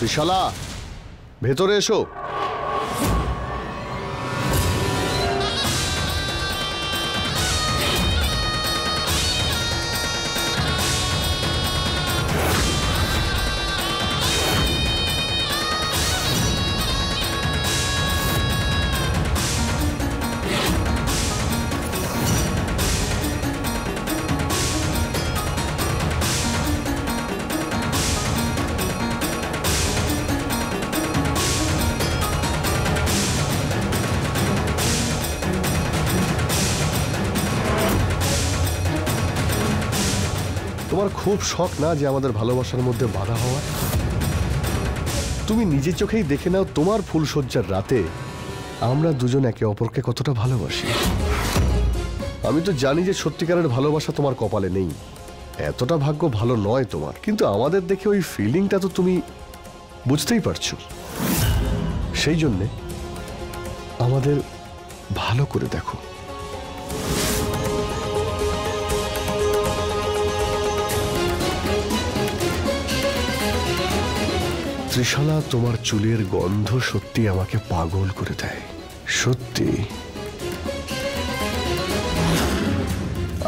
ত্রিশালা, ভেতরে এসো। তোমার খুব শখ না যে আমাদের ভালোবাসার মধ্যে বাধা হওয়া? তুমি নিজে চোখেই দেখে নাও, তোমার ফুলশয্যার রাতে আমরা দুজন একে অপরকে কতটা ভালোবাসি। আমি তো জানি যে সত্যিকারের ভালোবাসা তোমার কপালে নেই, এতটা ভাগ্য ভালো নয় তোমার, কিন্তু আমাদের দেখে ওই ফিলিংটা তো তুমি বুঝতেই পারছো। সেই জন্যে আমাদের ভালো করে দেখো। ত্রিশালা, তোমার চুলের গন্ধ সত্যি আমাকে পাগল করে দেয়। সত্যি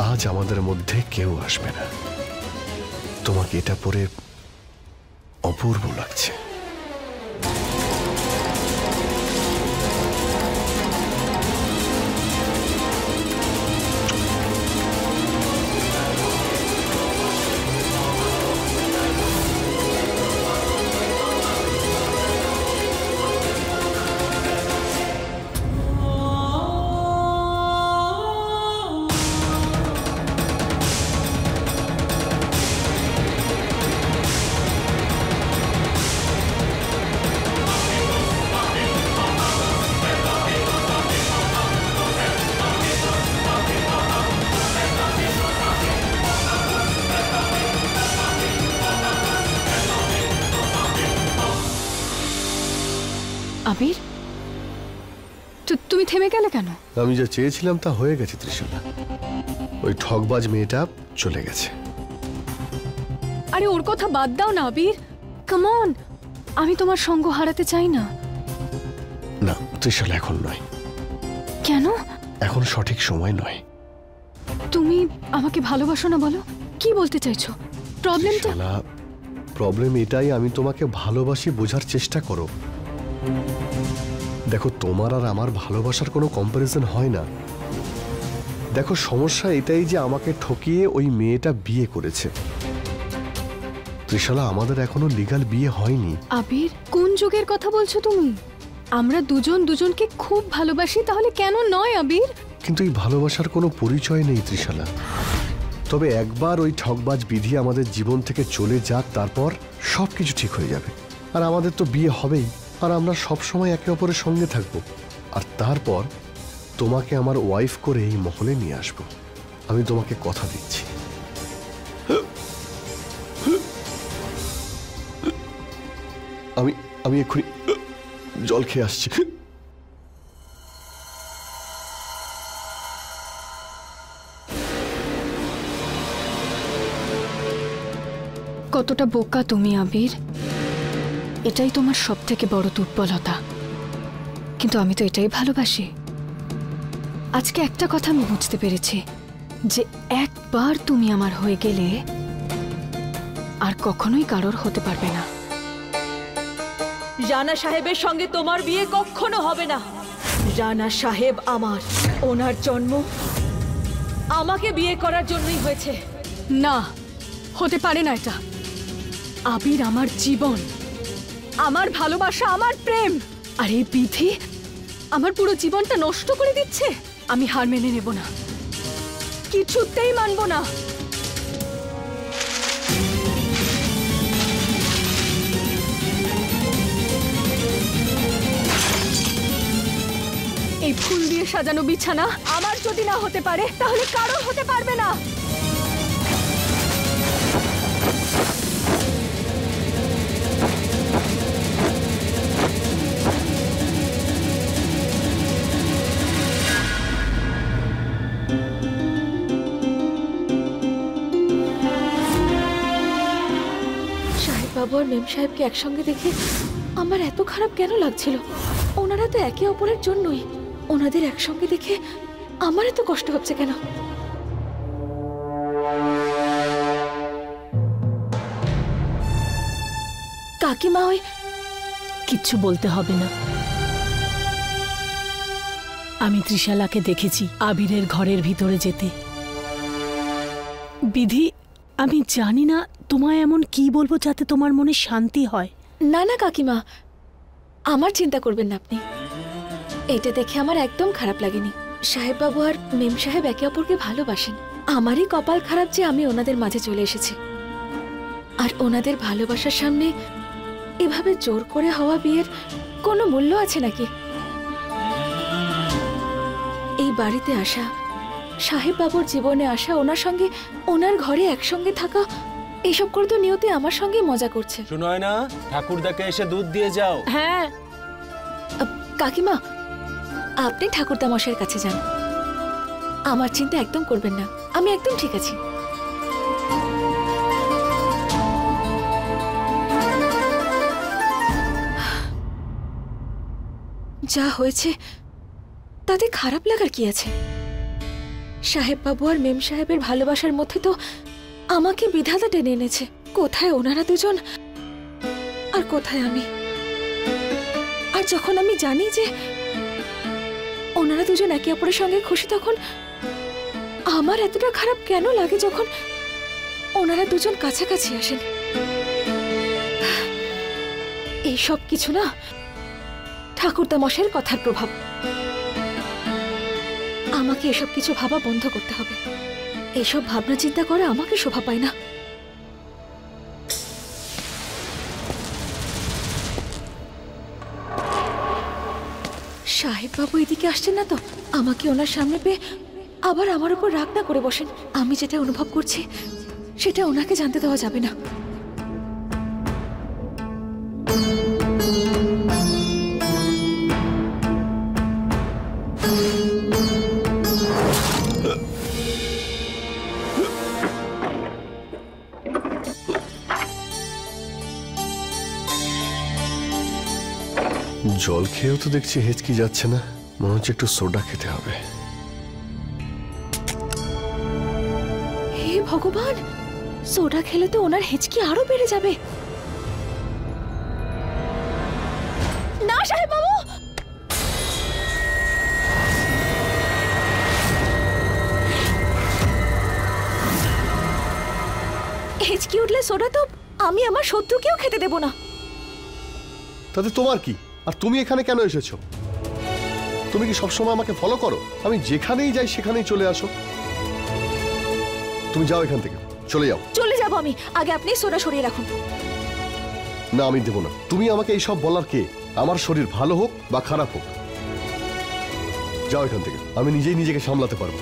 আজ আমাদের মধ্যে কেউ আসবে না। তোমাকে এটা পরে অপূর্ব লাগছে। আবির, তুমি থেমে গেলে কেন? আমি যা চেয়েছিলাম তা হয়ে গেছে ত্রিশালা। ওই ঠকবাজ মেয়েটা চলে গেছে। আরে ওর কথা বাদ দাও না আবির, কাম অন। আমি তোমার সঙ্গ হারাতে চাই না। না ত্রিশালা, এখন নয়। কেন? এখন সঠিক সময় নয়। তুমি আমাকে ভালোবাসো না? বলো, কি বলতে চাইছো? প্রবলেমটা? প্রবলেম এটাই, আমি তোমাকে ভালোবাসি, বোঝার চেষ্টা করো। দেখো, তোমার আর আমার ভালোবাসার কোনো কম্পারিজন হয় না। দেখো, সমস্যা এটাই যে আমাকে ঠকিয়ে ওই মেয়েটা বিয়ে করেছে। ত্রিশালা, আমাদের এখনো লিগ্যাল বিয়ে হয়নি। আবির, কোন যুগের কথা বলছো তুমি? আমরা দুজন দুজনকে খুব ভালোবাসি, তাহলে কেন নয় আবির? কিন্তু এই ভালোবাসার কোনো পরিচয় নেই ত্রিশালা। তবে একবার ওই ঠকবাজ বিধি আমাদের জীবন থেকে চলে যাক, তারপর সবকিছু ঠিক হয়ে যাবে। আর আমাদের তো বিয়ে হবেই, আর আমরা সবসময় একে অপরের সঙ্গে থাকবো। আর তারপর তোমাকে আমার ওয়াইফ করে এই মহলে নিয়ে আসবো। আমি তোমাকে কথা দিচ্ছি। আমি এক্ষুনি জল খেয়ে আসছি। কতটা বোকা তুমি আবির, এটাই তোমার সব থেকে বড় দুর্বলতা। কিন্তু আমি তো এটাই ভালোবাসি। আজকে একটা কথা আমি বুঝতে পেরেছি, যে একবার তুমি আমার হয়ে গেলে আর কখনোই কারোর হতে পারবে না। রানা সাহেবের সঙ্গে তোমার বিয়ে কখনো হবে না। রানা সাহেব আমার, ওনার জন্ম আমাকে বিয়ে করার জন্যই হয়েছে। না, হতে পারে না এটা। আবির আমার জীবন, আমার ভালোবাসা, আমার প্রেম। আর এই বিধি আমার পুরো জীবনটা নষ্ট করে দিচ্ছে। আমি হার মেনে নেব না, কিছুতেই মানব না। এই ফুল দিয়ে সাজানো বিছানা আমার যদি না হতে পারে, তাহলে কারো হতে পারবে না। বাবু আর মেম সাহেবকে একসঙ্গে দেখে আমার এত খারাপ কেন লাগছিল? ওনারা তো একে অপরের জন্যই। ওনাদের একসঙ্গে দেখে আমার এত কষ্ট হচ্ছে কেন? কাকিমা ওই কিচ্ছু বলতে হবে না। আমি ত্রিশালাকে দেখেছি আবিরের ঘরের ভিতরে যেতে। বিধি, আমি জানি না তোমায় এমন কি বলবো যাতে তোমার মনে শান্তি হয়। না না কাকিমা, আমার চিন্তা করবেন না আপনি। এটা দেখে আমার একদম খারাপ লাগেনি। সাহেব বাবু আর মেম সাহেব একে অপরকে ভালোবাসেন। আমারই কপাল খারাপ যে আমি ওনাদের মাঝে চলে এসেছি। আর ওনাদের ভালোবাসার সামনে এভাবে জোর করে হওয়া বিয়ের কোনো মূল্য আছে নাকি? এই বাড়িতে আসা, সাহেব বাবুর জীবনে আসা, ওনার সঙ্গে ওনার ঘরে একসঙ্গে থাকা, এইসব করে তো নিয়তি আমার সঙ্গে মজা করছে। শুনোয় না, ঠাকুরদাকে এসে দুধ দিয়ে যাও। হ্যাঁ কাকিমা, আপনি ঠাকুরদা মশাইয়ের কাছে যান। আমার চিন্তা একদম করবেন না, আমি একদম ঠিক আছি। যা হয়েছে তাতে খারাপ লাগার কি আছে? সাহেব বাবু আর মেম সাহেবের ভালোবাসার মধ্যে তো আমাকে বিধাতা টেনে এনেছে। কোথায় ওনারা দুজন আর কোথায় আমি? আর যখন আমি জানি যে ওনারা দুজন একে অপরের সঙ্গে খুশি, তখন আমার এতটা খারাপ কেন লাগে যখন ওনারা দুজন কাছাকাছি আসেন? এই সব কিছু না ঠাকুরদা মশাইয়ের কথার প্রভাব। আমাকে এসব কিছু ভাবা বন্ধ করতে হবে। এইসব ভাবনা চিন্তা করা আমাকে শোভা পায় না। সাহেব বাবু এদিকে আসছেন না তো? আমাকে ওনার সামনে পেয়ে আবার আমার উপর রাগ না করে বসেন। আমি যেটা অনুভব করছি সেটা ওনাকে জানতে দেওয়া যাবে না। জল খেয়েও তো দেখছি হেঁচকি যাচ্ছে না। মনে হচ্ছে একটু সোডা খেতে হবে। হে ভগবান, সোডা খেলে তো ওনার হেঁচকি আরো বেড়ে যাবে। না সাহেব বাবু, হেঁচকি উঠলে সোডা তো আমি আমার শত্রুকেও খেতে দেব না। তাতে তোমার কি? আর তুমি এখানে কেন এসেছো? তুমি কি সবসময় আমাকে ফলো করো? আমি যেখানেই যাই সেখানেই চলে আসো। তুমি যাও এখান থেকে, চলে যাও। চলে যাব আমি, আগে আপনি সোডা সরিয়ে রাখুন। না, আমি দেবো না। তুমি আমাকে এইসব বলার কে? আমার শরীর ভালো হোক বা খারাপ হোক, যাও এখান থেকে। আমি নিজেই নিজেকে সামলাতে পারবো।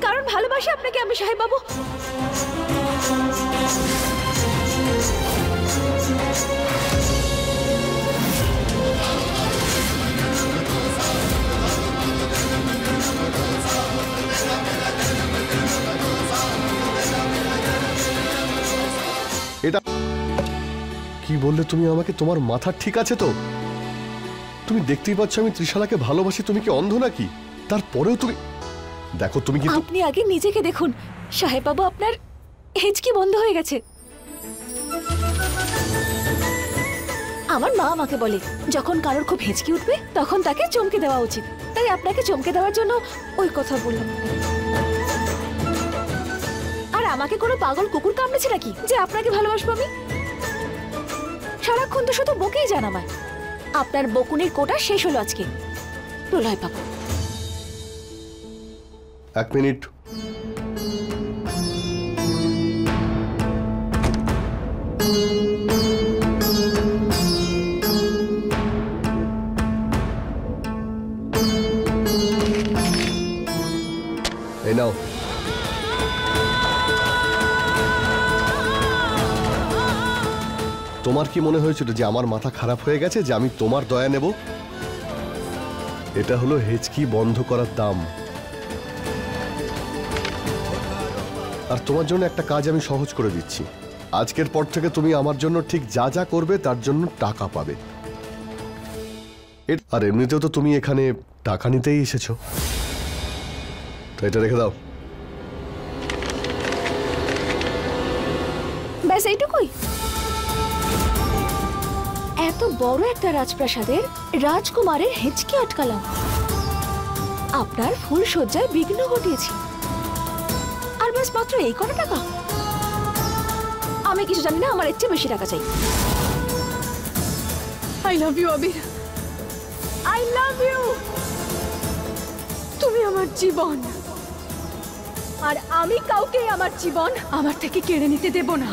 কারণ ভালোবাসি আপনাকে আমি সাহেব বাবু। এটা কি বললে তুমি আমাকে? তোমার মাথা ঠিক আছে তো? তুমি দেখতেই পাচ্ছ আমি ত্রিশালাকে ভালোবাসি। তুমি কি অন্ধ নাকি? তারপরেও তুমি দেখো, তুমি কিন্তু আপনি আগে নিজেকে দেখুন সাহেব বাবু, আপনার হেঁচকি বন্ধ হয়ে গেছে। আমার মা আমাকে বলে যখন কারোর খুব হেঁচকি উঠবে তখন তাকে চমকে দেওয়া উচিত। তাই আপনাকে চমকে দেওয়ার জন্য ওই কথা বললাম। আর আমাকে কোনো পাগল কুকুর কামড়েছে নাকি যে আপনাকে ভালোবাসবো আমি? সারাক্ষণ তো শুধু বকেই যান আমায়। আপনার বকুনির কোটা শেষ হলো আজকে। প্রলয় বাবু, 1 মিনিট। এই নাও। তোমার কি মনে হয়েছিল যে আমার মাথা খারাপ হয়ে গেছে, যে আমি তোমার দয়া নেব? এটা হলো হেঁচকি বন্ধ করার দাম। আর তোমার জন্য একটা কাজ আমি সহজ করে দিচ্ছি। আজকের পর থেকে তুমি আমার জন্য ঠিক যা যা করবে তার জন্য টাকা পাবে। আর এমনিতেও তো তুমি এখানে টাকা নিতেই এসেছো, তো এটা রেখে দাও। ব্যাস এইটুকুই? এত বড় একটা রাজপ্রাসাদের রাজকুমারের হেঁচকি আটকালাম, আপনার ফুল সজ্জায় বিঘ্ন ঘটিয়েছি, আর ব্যাস মাত্র এই কত টাকা? আমি কিছু জানি না, আমার এর চেয়ে বেশি টাকা চাই। I love you Abir, I love you. তুমি আমার জীবন, আর আমি কাউকে আমার জীবন আমার থেকে কেড়ে নিতে দেব না।